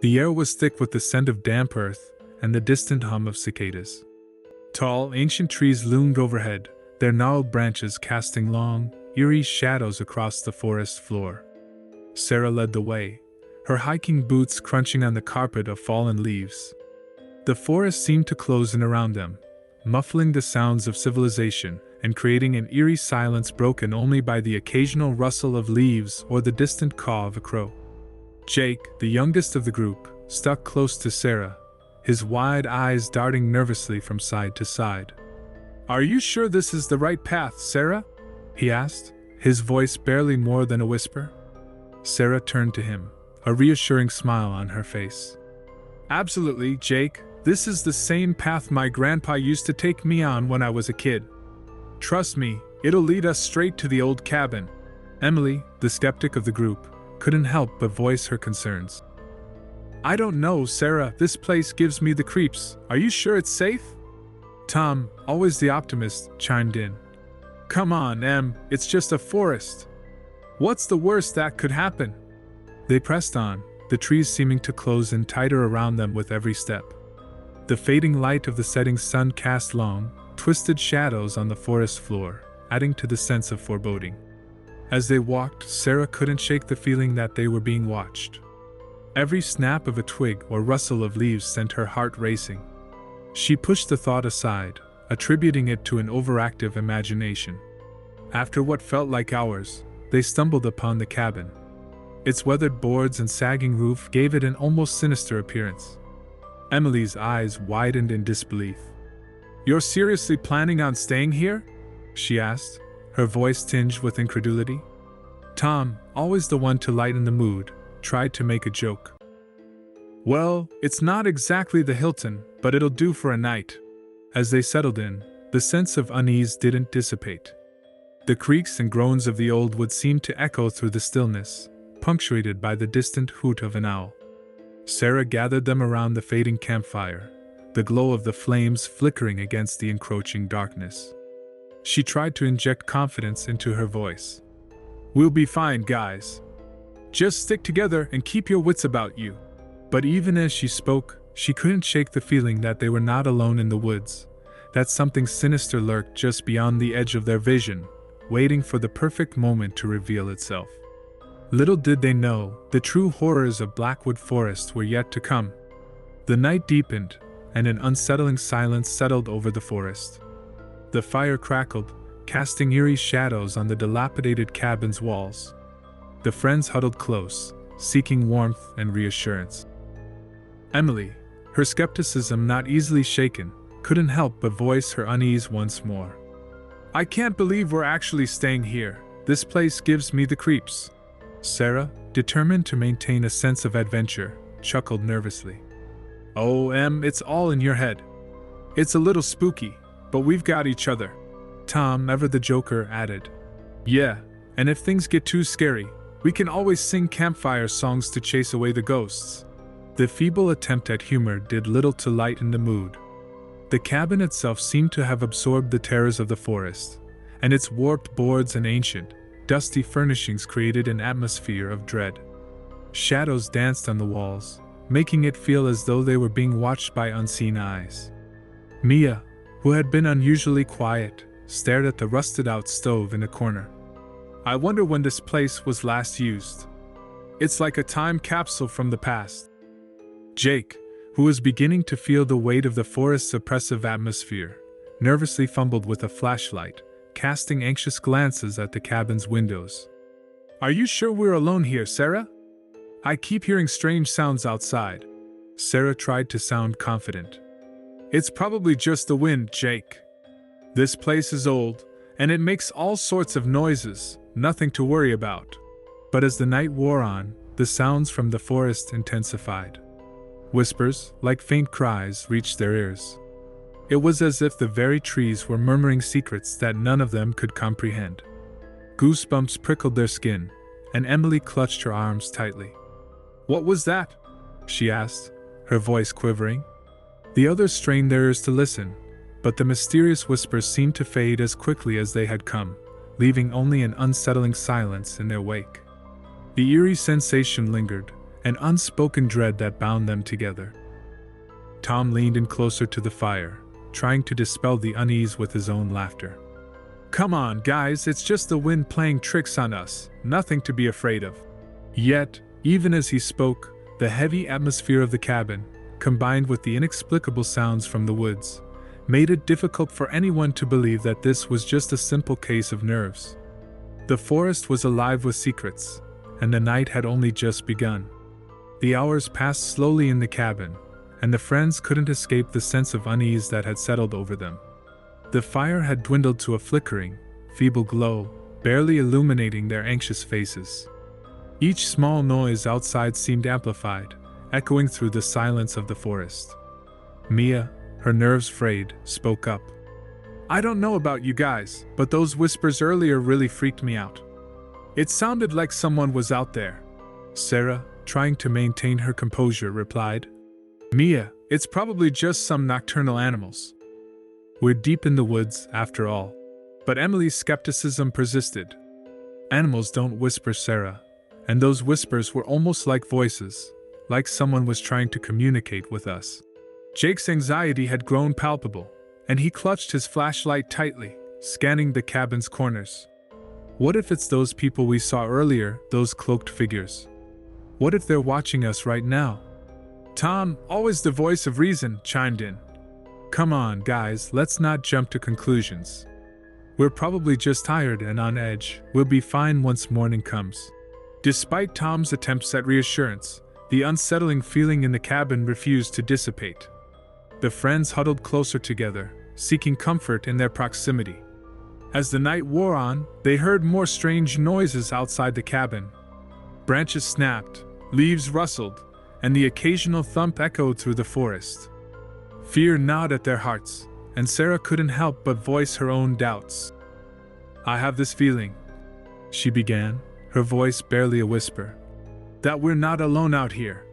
The air was thick with the scent of damp earth and the distant hum of cicadas. Tall, ancient trees loomed overhead, their gnarled branches casting long, eerie shadows across the forest floor. Sarah led the way, her hiking boots crunching on the carpet of fallen leaves. The forest seemed to close in around them, muffling the sounds of civilization and creating an eerie silence broken only by the occasional rustle of leaves or the distant caw of a crow. Jake, the youngest of the group, stuck close to Sarah, his wide eyes darting nervously from side to side. "Are you sure this is the right path, Sarah?" he asked, his voice barely more than a whisper. Sarah turned to him, a reassuring smile on her face. "Absolutely, Jake. This is the same path my grandpa used to take me on when I was a kid. Trust me, it'll lead us straight to the old cabin." Emily, the skeptic of the group, couldn't help but voice her concerns. "I don't know, Sarah, this place gives me the creeps. Are you sure it's safe?" Tom, always the optimist, chimed in. "Come on, Em, it's just a forest. What's the worst that could happen?" They pressed on, the trees seeming to close in tighter around them with every step. The fading light of the setting sun cast long, twisted shadows on the forest floor, adding to the sense of foreboding. As they walked, Sarah couldn't shake the feeling that they were being watched. Every snap of a twig or rustle of leaves sent her heart racing. She pushed the thought aside, attributing it to an overactive imagination. After what felt like hours, they stumbled upon the cabin. Its weathered boards and sagging roof gave it an almost sinister appearance. Emily's eyes widened in disbelief. "You're seriously planning on staying here?" she asked, her voice tinged with incredulity. Tom, always the one to lighten the mood, tried to make a joke. "Well, it's not exactly the Hilton, but it'll do for a night." As they settled in, the sense of unease didn't dissipate. The creaks and groans of the old wood seemed to echo through the stillness, punctuated by the distant hoot of an owl. Sarah gathered them around the fading campfire, the glow of the flames flickering against the encroaching darkness. She tried to inject confidence into her voice. "We'll be fine, guys. Just stick together and keep your wits about you." But even as she spoke, she couldn't shake the feeling that they were not alone in the woods, that something sinister lurked just beyond the edge of their vision, waiting for the perfect moment to reveal itself. Little did they know, the true horrors of Blackwood Forest were yet to come. The night deepened, and an unsettling silence settled over the forest. The fire crackled, casting eerie shadows on the dilapidated cabin's walls. The friends huddled close, seeking warmth and reassurance. Emily, her skepticism not easily shaken, couldn't help but voice her unease once more. "I can't believe we're actually staying here. This place gives me the creeps." Sarah, determined to maintain a sense of adventure, chuckled nervously. "Oh, Em, it's all in your head. It's a little spooky, but we've got each other." Tom, ever the joker, added. "Yeah, and if things get too scary, we can always sing campfire songs to chase away the ghosts." The feeble attempt at humor did little to lighten the mood. The cabin itself seemed to have absorbed the terrors of the forest, and its warped boards and ancient, dusty furnishings created an atmosphere of dread. Shadows danced on the walls, making it feel as though they were being watched by unseen eyes. Mia, who had been unusually quiet, stared at the rusted-out stove in a corner. "I wonder when this place was last used. It's like a time capsule from the past." Jake, who was beginning to feel the weight of the forest's oppressive atmosphere, nervously fumbled with a flashlight, casting anxious glances at the cabin's windows. "Are you sure we're alone here, Sarah? I keep hearing strange sounds outside." Sarah tried to sound confident. "It's probably just the wind, Jake. This place is old, and it makes all sorts of noises, nothing to worry about." But as the night wore on, the sounds from the forest intensified. Whispers, like faint cries, reached their ears. It was as if the very trees were murmuring secrets that none of them could comprehend. Goosebumps prickled their skin, and Emily clutched her arms tightly. "What was that?" she asked, her voice quivering. The others strained their ears to listen, but the mysterious whispers seemed to fade as quickly as they had come, leaving only an unsettling silence in their wake. The eerie sensation lingered, an unspoken dread that bound them together. Tom leaned in closer to the fire, trying to dispel the unease with his own laughter. "Come on, guys, it's just the wind playing tricks on us, nothing to be afraid of." Yet, even as he spoke, the heavy atmosphere of the cabin, combined with the inexplicable sounds from the woods, made it difficult for anyone to believe that this was just a simple case of nerves. The forest was alive with secrets, and the night had only just begun. The hours passed slowly in the cabin, and the friends couldn't escape the sense of unease that had settled over them. The fire had dwindled to a flickering, feeble glow, barely illuminating their anxious faces. Each small noise outside seemed amplified, echoing through the silence of the forest. Mia, her nerves frayed, spoke up. "I don't know about you guys, but those whispers earlier really freaked me out. It sounded like someone was out there." Sarah, trying to maintain her composure, replied, "Mia, it's probably just some nocturnal animals. We're deep in the woods, after all." But Emily's skepticism persisted. "Animals don't whisper, Sarah, and those whispers were almost like voices, like someone was trying to communicate with us." Jake's anxiety had grown palpable, and he clutched his flashlight tightly, scanning the cabin's corners. What if it's those people we saw earlier, those cloaked figures? What if they're watching us right now? Tom, always the voice of reason, chimed in. "Come on, guys, let's not jump to conclusions. We're probably just tired and on edge. We'll be fine once morning comes." Despite Tom's attempts at reassurance, the unsettling feeling in the cabin refused to dissipate. The friends huddled closer together, seeking comfort in their proximity. As the night wore on, they heard more strange noises outside the cabin. Branches snapped, leaves rustled, and the occasional thump echoed through the forest. Fear gnawed at their hearts, and Sarah couldn't help but voice her own doubts. "I have this feeling," she began, her voice barely a whisper, "that we're not alone out here.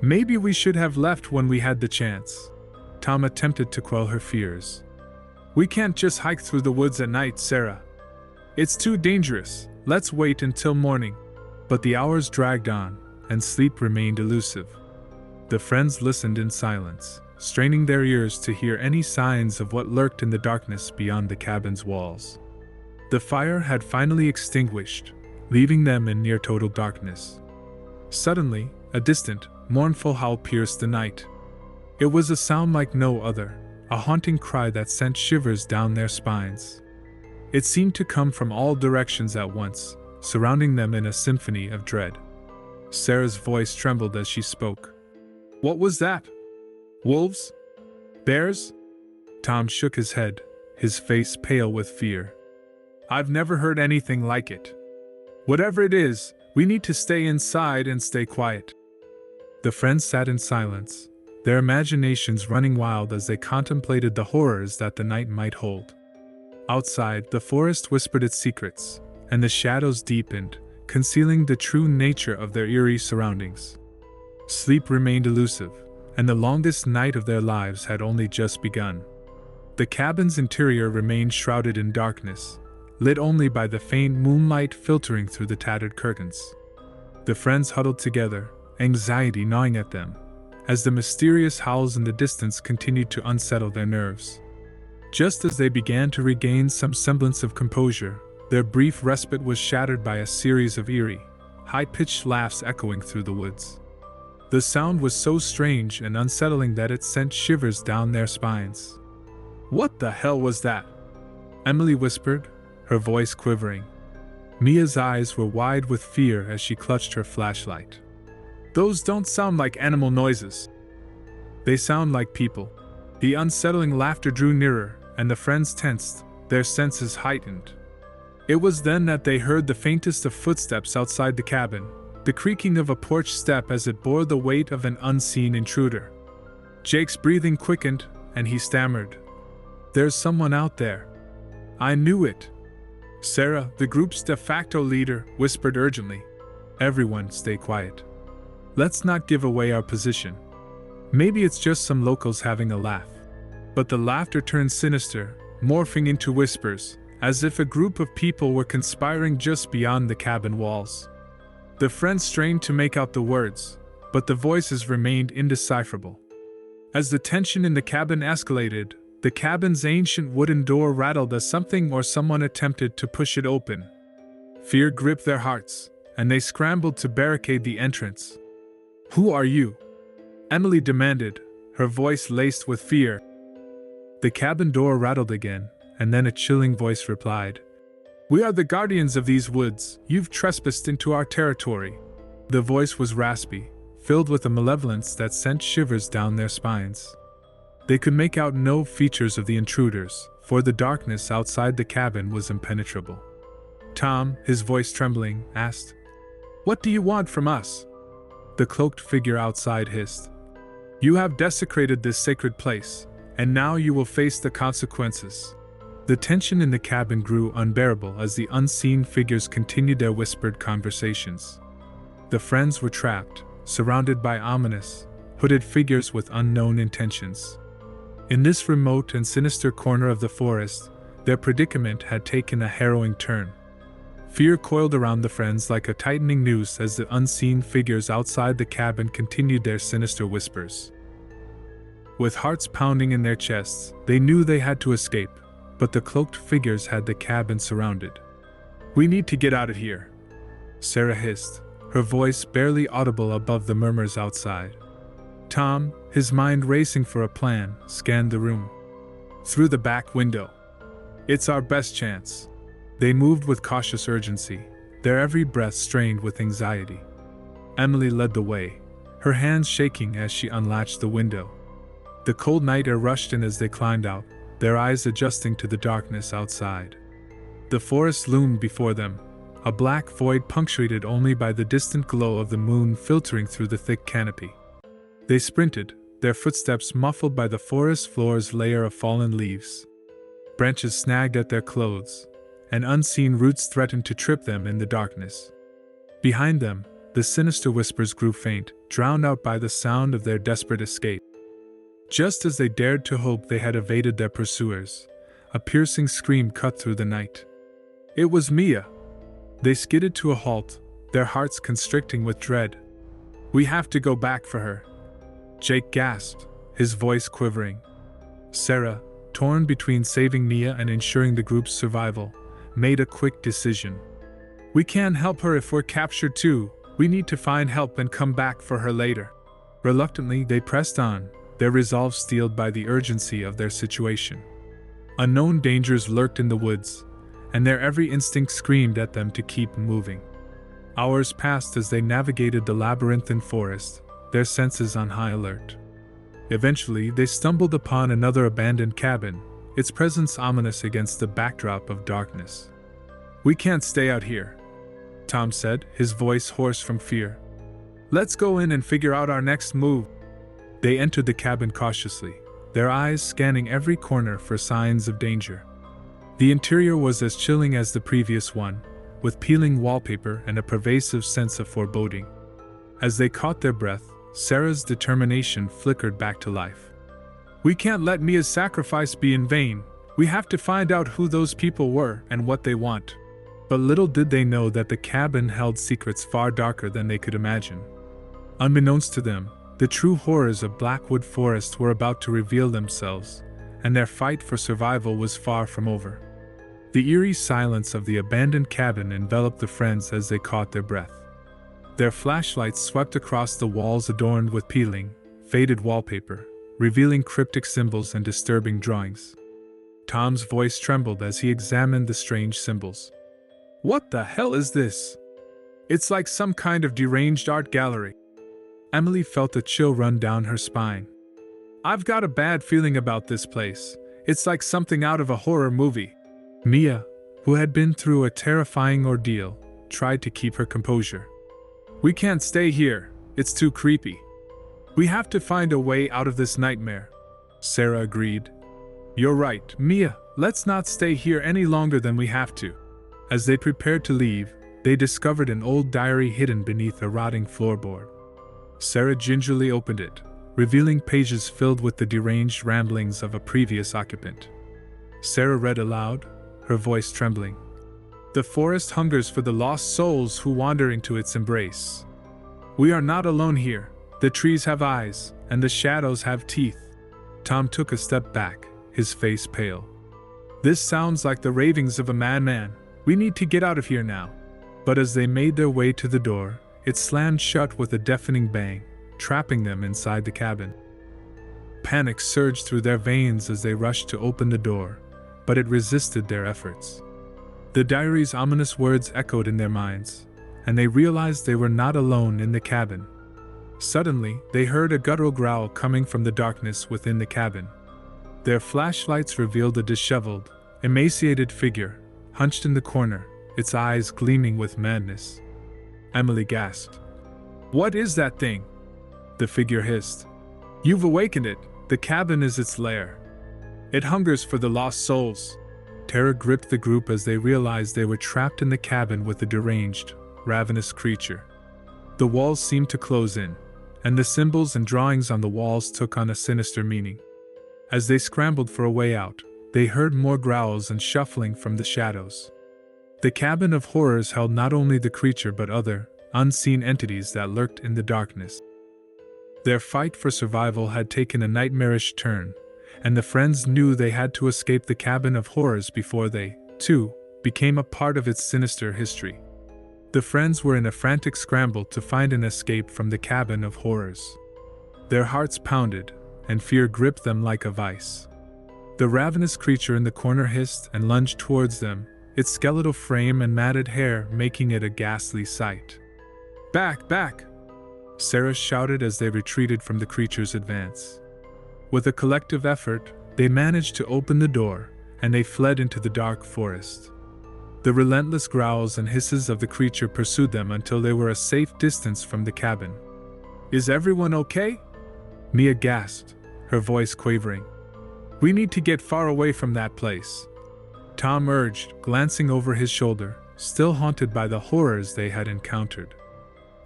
Maybe we should have left when we had the chance." Tom attempted to quell her fears. "We can't just hike through the woods at night, Sarah. It's too dangerous. Let's wait until morning." But the hours dragged on, and sleep remained elusive. The friends listened in silence, straining their ears to hear any signs of what lurked in the darkness beyond the cabin's walls. The fire had finally extinguished, leaving them in near total darkness. Suddenly, a distant, mournful howl pierced the night. It was a sound like no other, a haunting cry that sent shivers down their spines. It seemed to come from all directions at once, surrounding them in a symphony of dread. Sarah's voice trembled as she spoke. "What was that? Wolves? Bears?" Tom shook his head, his face pale with fear. "I've never heard anything like it. Whatever it is, we need to stay inside and stay quiet." The friends sat in silence, their imaginations running wild as they contemplated the horrors that the night might hold. Outside, the forest whispered its secrets, and the shadows deepened, concealing the true nature of their eerie surroundings. Sleep remained elusive, and the longest night of their lives had only just begun. The cabin's interior remained shrouded in darkness, lit only by the faint moonlight filtering through the tattered curtains. The friends huddled together, anxiety gnawing at them, as the mysterious howls in the distance continued to unsettle their nerves. Just as they began to regain some semblance of composure, their brief respite was shattered by a series of eerie, high-pitched laughs echoing through the woods. The sound was so strange and unsettling that it sent shivers down their spines. "What the hell was that?" Emily whispered, her voice quivering. Mia's eyes were wide with fear as she clutched her flashlight. "Those don't sound like animal noises. They sound like people." The unsettling laughter drew nearer, and the friends tensed, their senses heightened. It was then that they heard the faintest of footsteps outside the cabin, the creaking of a porch step as it bore the weight of an unseen intruder. Jake's breathing quickened, and he stammered, "There's someone out there. I knew it." Sarah, the group's de facto leader, whispered urgently, "Everyone stay quiet. Let's not give away our position. Maybe it's just some locals having a laugh." But the laughter turned sinister, morphing into whispers, as if a group of people were conspiring just beyond the cabin walls. The friends strained to make out the words, but the voices remained indecipherable. As the tension in the cabin escalated, the cabin's ancient wooden door rattled as something or someone attempted to push it open. Fear gripped their hearts, and they scrambled to barricade the entrance. "Who are you?" Emily demanded, her voice laced with fear. The cabin door rattled again, and then a chilling voice replied, "We are the guardians of these woods. You've trespassed into our territory." The voice was raspy, filled with a malevolence that sent shivers down their spines. They could make out no features of the intruders, for the darkness outside the cabin was impenetrable. Tom, his voice trembling, asked, "What do you want from us?" The cloaked figure outside hissed, "You have desecrated this sacred place, and now you will face the consequences." The tension in the cabin grew unbearable as the unseen figures continued their whispered conversations. The friends were trapped, surrounded by ominous, hooded figures with unknown intentions. In this remote and sinister corner of the forest, their predicament had taken a harrowing turn. Fear coiled around the friends like a tightening noose as the unseen figures outside the cabin continued their sinister whispers. With hearts pounding in their chests, they knew they had to escape, but the cloaked figures had the cabin surrounded. "We need to get out of here," Sarah hissed, her voice barely audible above the murmurs outside. Tom, his mind racing for a plan, scanned the room. "Through the back window. It's our best chance." They moved with cautious urgency, their every breath strained with anxiety. Emily led the way, her hands shaking as she unlatched the window. The cold night air rushed in as they climbed out, their eyes adjusting to the darkness outside. The forest loomed before them, a black void punctuated only by the distant glow of the moon filtering through the thick canopy. They sprinted, their footsteps muffled by the forest floor's layer of fallen leaves. Branches snagged at their clothes, and unseen roots threatened to trip them in the darkness. Behind them, the sinister whispers grew faint, drowned out by the sound of their desperate escape. Just as they dared to hope they had evaded their pursuers, a piercing scream cut through the night. It was Mia. They skidded to a halt, their hearts constricting with dread. "We have to go back for her," Jake gasped, his voice quivering. Sarah, torn between saving Mia and ensuring the group's survival, made a quick decision. "We can't help her if we're captured too. We need to find help and come back for her later." Reluctantly, they pressed on, their resolve steeled by the urgency of their situation. Unknown dangers lurked in the woods, and their every instinct screamed at them to keep moving. Hours passed as they navigated the labyrinthine forest, their senses on high alert. Eventually, they stumbled upon another abandoned cabin, its presence ominous against the backdrop of darkness. "We can't stay out here," Tom said, his voice hoarse from fear. "Let's go in and figure out our next move." They entered the cabin cautiously, their eyes scanning every corner for signs of danger. The interior was as chilling as the previous one, with peeling wallpaper and a pervasive sense of foreboding. As they caught their breath, Sarah's determination flickered back to life. "We can't let Mia's sacrifice be in vain. We have to find out who those people were and what they want." But little did they know that the cabin held secrets far darker than they could imagine. Unbeknownst to them, the true horrors of Blackwood Forest were about to reveal themselves, and their fight for survival was far from over. The eerie silence of the abandoned cabin enveloped the friends as they caught their breath. Their flashlights swept across the walls adorned with peeling, faded wallpaper, revealing cryptic symbols and disturbing drawings. Tom's voice trembled as he examined the strange symbols. "What the hell is this? It's like some kind of deranged art gallery." Emily felt a chill run down her spine. "I've got a bad feeling about this place. It's like something out of a horror movie." Mia, who had been through a terrifying ordeal, tried to keep her composure. "We can't stay here. It's too creepy. We have to find a way out of this nightmare," Sarah agreed. "You're right, Mia. Let's not stay here any longer than we have to." As they prepared to leave, they discovered an old diary hidden beneath a rotting floorboard. Sarah gingerly opened it, revealing pages filled with the deranged ramblings of a previous occupant. Sarah read aloud, her voice trembling. "The forest hungers for the lost souls who wander into its embrace. We are not alone here. The trees have eyes, and the shadows have teeth. Tom took a step back, his face pale. This sounds like the ravings of a madman. We need to get out of here now. But as they made their way to the door, it slammed shut with a deafening bang, trapping them inside the cabin. Panic surged through their veins as they rushed to open the door, but it resisted their efforts. The diary's ominous words echoed in their minds, and they realized they were not alone in the cabin. Suddenly, they heard a guttural growl coming from the darkness within the cabin. Their flashlights revealed a disheveled, emaciated figure, hunched in the corner, its eyes gleaming with madness. Emily gasped. "What is that thing?" The figure hissed. "You've awakened it. The cabin is its lair. It hungers for the lost souls." Terror gripped the group as they realized they were trapped in the cabin with the deranged, ravenous creature. The walls seemed to close in, and the symbols and drawings on the walls took on a sinister meaning. As they scrambled for a way out, they heard more growls and shuffling from the shadows. The cabin of horrors held not only the creature but other, unseen entities that lurked in the darkness. Their fight for survival had taken a nightmarish turn, and the friends knew they had to escape the cabin of horrors before they, too, became a part of its sinister history. The friends were in a frantic scramble to find an escape from the cabin of horrors. Their hearts pounded, and fear gripped them like a vice. The ravenous creature in the corner hissed and lunged towards them, its skeletal frame and matted hair making it a ghastly sight. "Back, back!" Sarah shouted as they retreated from the creature's advance. With a collective effort, they managed to open the door, and they fled into the dark forest. The relentless growls and hisses of the creature pursued them until they were a safe distance from the cabin. "Is everyone okay?" Mia gasped, her voice quavering. "We need to get far away from that place," Tom urged, glancing over his shoulder, still haunted by the horrors they had encountered.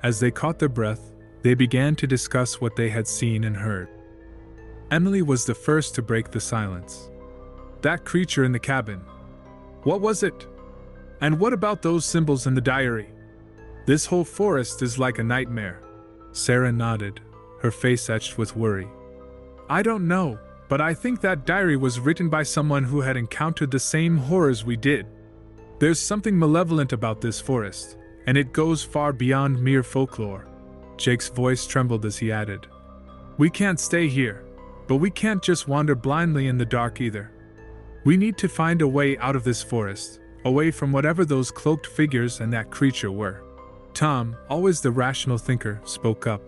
As they caught their breath, they began to discuss what they had seen and heard. Emily was the first to break the silence. "That creature in the cabin. What was it? And what about those symbols in the diary? This whole forest is like a nightmare." Sarah nodded, her face etched with worry. "I don't know, but I think that diary was written by someone who had encountered the same horrors we did. There's something malevolent about this forest, and it goes far beyond mere folklore." Jake's voice trembled as he added, "We can't stay here, but we can't just wander blindly in the dark either. We need to find a way out of this forest, away from whatever those cloaked figures and that creature were." Tom, always the rational thinker, spoke up.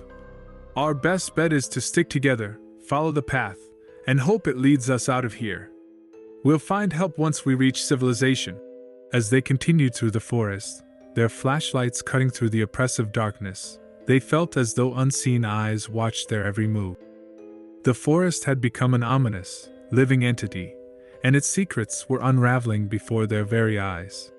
"Our best bet is to stick together, follow the path, and hope it leads us out of here. We'll find help once we reach civilization." As they continued through the forest, their flashlights cutting through the oppressive darkness, they felt as though unseen eyes watched their every move. The forest had become an ominous, living entity, and its secrets were unraveling before their very eyes.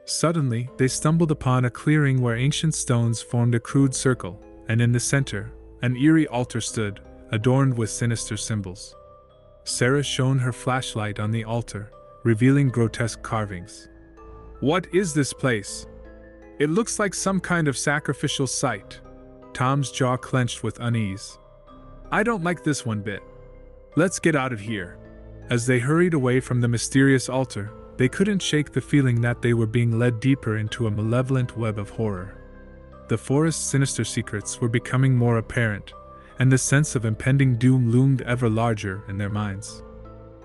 Suddenly, they stumbled upon a clearing where ancient stones formed a crude circle, and in the center, an eerie altar stood, adorned with sinister symbols. Sarah shone her flashlight on the altar, revealing grotesque carvings. "What is this place? It looks like some kind of sacrificial site." Tom's jaw clenched with unease. "I don't like this one bit. Let's get out of here." As they hurried away from the mysterious altar, they couldn't shake the feeling that they were being led deeper into a malevolent web of horror. The forest's sinister secrets were becoming more apparent, and the sense of impending doom loomed ever larger in their minds.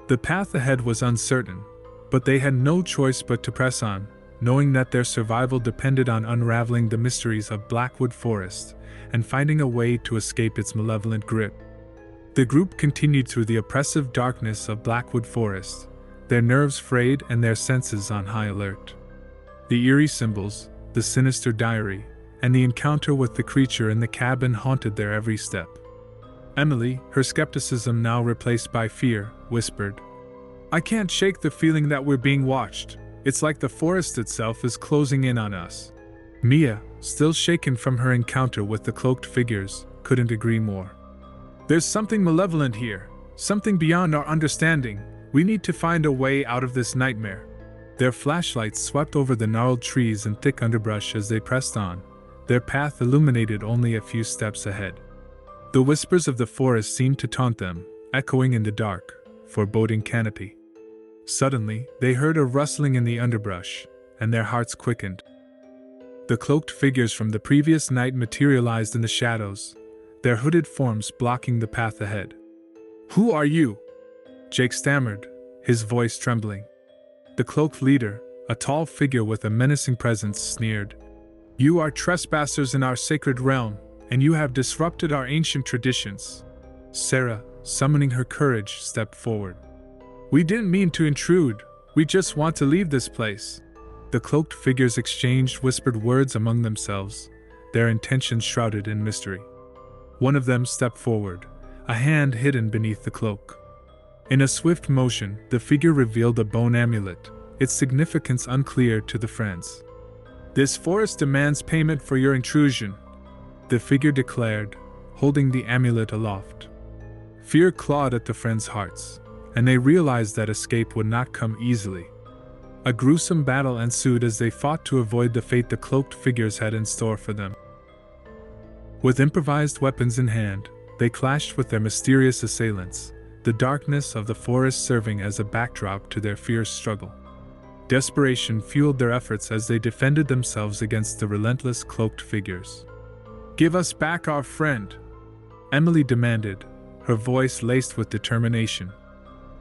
The path ahead was uncertain, but they had no choice but to press on, knowing that their survival depended on unraveling the mysteries of Blackwood Forest and finding a way to escape its malevolent grip. The group continued through the oppressive darkness of Blackwood Forest, their nerves frayed and their senses on high alert. The eerie symbols, the sinister diary, and the encounter with the creature in the cabin haunted their every step. Emily, her skepticism now replaced by fear, whispered, "I can't shake the feeling that we're being watched. It's like the forest itself is closing in on us." Mia, still shaken from her encounter with the cloaked figures, couldn't agree more. "There's something malevolent here, something beyond our understanding. We need to find a way out of this nightmare." Their flashlights swept over the gnarled trees and thick underbrush as they pressed on, their path illuminated only a few steps ahead. The whispers of the forest seemed to taunt them, echoing in the dark, foreboding canopy. Suddenly, they heard a rustling in the underbrush, and their hearts quickened. The cloaked figures from the previous night materialized in the shadows, their hooded forms blocking the path ahead. "Who are you?" Jake stammered, his voice trembling. The cloaked leader, a tall figure with a menacing presence, sneered. "You are trespassers in our sacred realm, and you have disrupted our ancient traditions." Sarah, summoning her courage, stepped forward. "We didn't mean to intrude, we just want to leave this place." The cloaked figures exchanged whispered words among themselves, their intentions shrouded in mystery. One of them stepped forward, a hand hidden beneath the cloak. In a swift motion, the figure revealed a bone amulet, its significance unclear to the friends. "This forest demands payment for your intrusion," the figure declared, holding the amulet aloft. Fear clawed at the friends' hearts, and they realized that escape would not come easily. A gruesome battle ensued as they fought to avoid the fate the cloaked figures had in store for them. With improvised weapons in hand, they clashed with their mysterious assailants, the darkness of the forest serving as a backdrop to their fierce struggle. Desperation fueled their efforts as they defended themselves against the relentless cloaked figures. "Give us back our friend," Emily demanded, her voice laced with determination.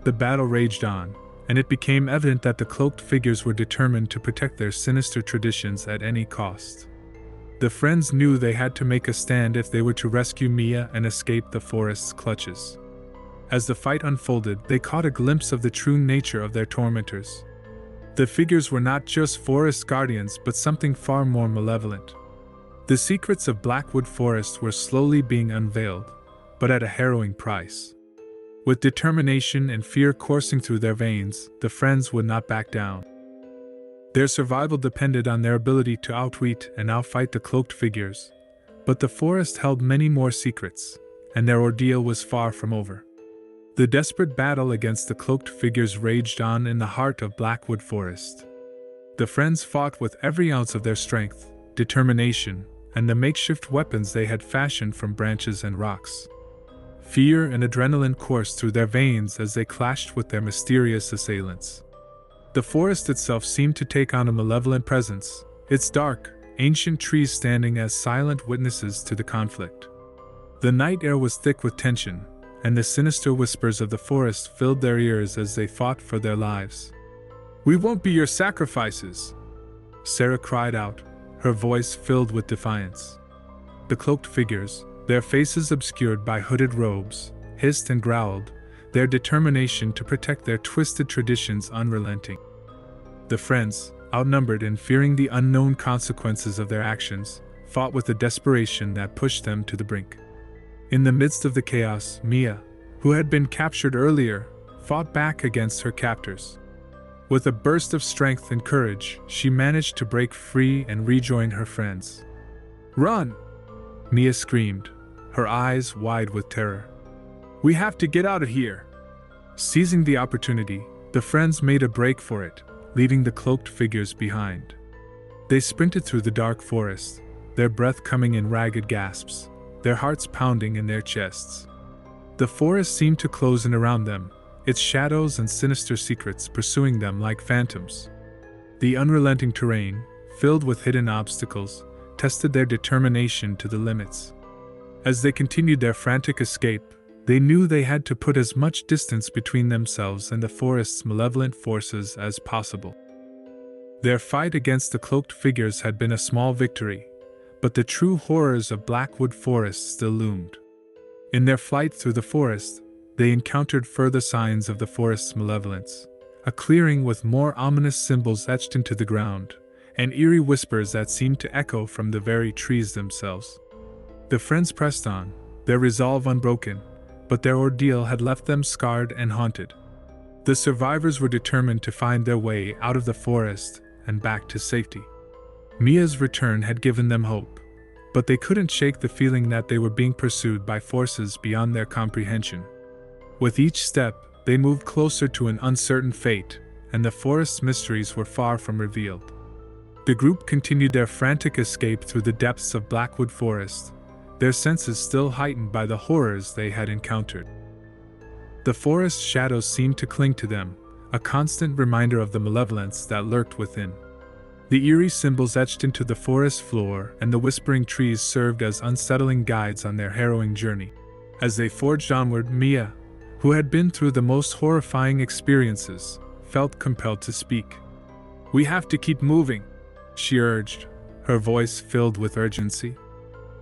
The battle raged on, and it became evident that the cloaked figures were determined to protect their sinister traditions at any cost. The friends knew they had to make a stand if they were to rescue Mia and escape the forest's clutches. As the fight unfolded, they caught a glimpse of the true nature of their tormentors. The figures were not just forest guardians but something far more malevolent. The secrets of Blackwood Forest were slowly being unveiled, but at a harrowing price. With determination and fear coursing through their veins, the friends would not back down. Their survival depended on their ability to outwit and outfight the cloaked figures, but the forest held many more secrets, and their ordeal was far from over. The desperate battle against the cloaked figures raged on in the heart of Blackwood Forest. The friends fought with every ounce of their strength, determination, and the makeshift weapons they had fashioned from branches and rocks. Fear and adrenaline coursed through their veins as they clashed with their mysterious assailants. The forest itself seemed to take on a malevolent presence, its dark, ancient trees standing as silent witnesses to the conflict. The night air was thick with tension, and the sinister whispers of the forest filled their ears as they fought for their lives. "We won't be your sacrifices," Sarah cried out, her voice filled with defiance. The cloaked figures, their faces obscured by hooded robes, hissed and growled, their determination to protect their twisted traditions unrelenting. The friends, outnumbered and fearing the unknown consequences of their actions, fought with a desperation that pushed them to the brink. In the midst of the chaos, Mia, who had been captured earlier, fought back against her captors. With a burst of strength and courage, she managed to break free and rejoin her friends. "Run!" Mia screamed, her eyes wide with terror. "We have to get out of here!" Seizing the opportunity, the friends made a break for it, leaving the cloaked figures behind. They sprinted through the dark forest, their breath coming in ragged gasps, their hearts pounding in their chests. The forest seemed to close in around them, its shadows and sinister secrets pursuing them like phantoms. The unrelenting terrain, filled with hidden obstacles, tested their determination to the limits. As they continued their frantic escape, they knew they had to put as much distance between themselves and the forest's malevolent forces as possible. Their fight against the cloaked figures had been a small victory, but the true horrors of Blackwood Forest still loomed. In their flight through the forest, they encountered further signs of the forest's malevolence, a clearing with more ominous symbols etched into the ground, and eerie whispers that seemed to echo from the very trees themselves. The friends pressed on, their resolve unbroken, but their ordeal had left them scarred and haunted. The survivors were determined to find their way out of the forest and back to safety. Mia's return had given them hope, but they couldn't shake the feeling that they were being pursued by forces beyond their comprehension. With each step, they moved closer to an uncertain fate, and the forest's mysteries were far from revealed. The group continued their frantic escape through the depths of Blackwood Forest, their senses still heightened by the horrors they had encountered. The forest shadows seemed to cling to them, a constant reminder of the malevolence that lurked within. The eerie symbols etched into the forest floor and the whispering trees served as unsettling guides on their harrowing journey. As they forged onward, Mia, who had been through the most horrifying experiences, felt compelled to speak. "We have to keep moving," she urged, her voice filled with urgency.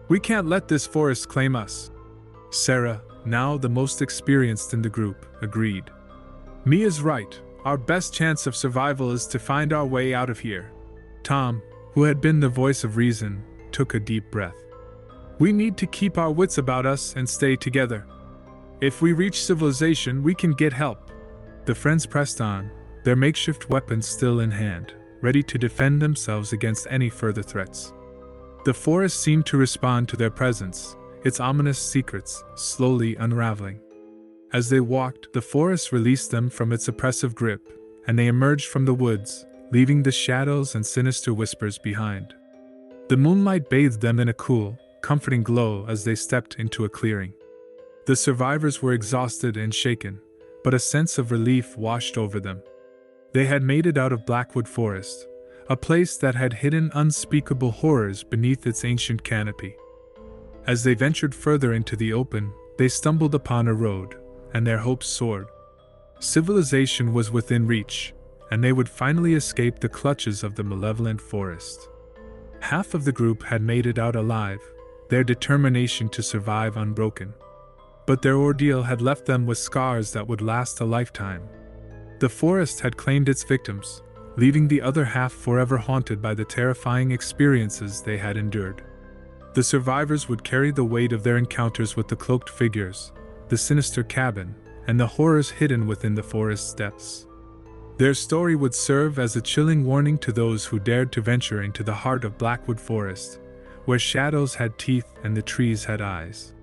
"We can't let this forest claim us." Sarah, now the most experienced in the group, agreed. "Mia's right. Our best chance of survival is to find our way out of here." Tom, who had been the voice of reason, took a deep breath. "We need to keep our wits about us and stay together. If we reach civilization, we can get help." The friends pressed on, their makeshift weapons still in hand, ready to defend themselves against any further threats. The forest seemed to respond to their presence, its ominous secrets slowly unraveling. As they walked, the forest released them from its oppressive grip, and they emerged from the woods, leaving the shadows and sinister whispers behind. The moonlight bathed them in a cool, comforting glow as they stepped into a clearing. The survivors were exhausted and shaken, but a sense of relief washed over them. They had made it out of Blackwood Forest, a place that had hidden unspeakable horrors beneath its ancient canopy. As they ventured further into the open, they stumbled upon a road, and their hopes soared. Civilization was within reach, and they would finally escape the clutches of the malevolent forest. Half of the group had made it out alive, their determination to survive unbroken. But their ordeal had left them with scars that would last a lifetime. The forest had claimed its victims, leaving the other half forever haunted by the terrifying experiences they had endured. The survivors would carry the weight of their encounters with the cloaked figures, the sinister cabin, and the horrors hidden within the forest's depths. Their story would serve as a chilling warning to those who dared to venture into the heart of Blackwood Forest, where shadows had teeth and the trees had eyes.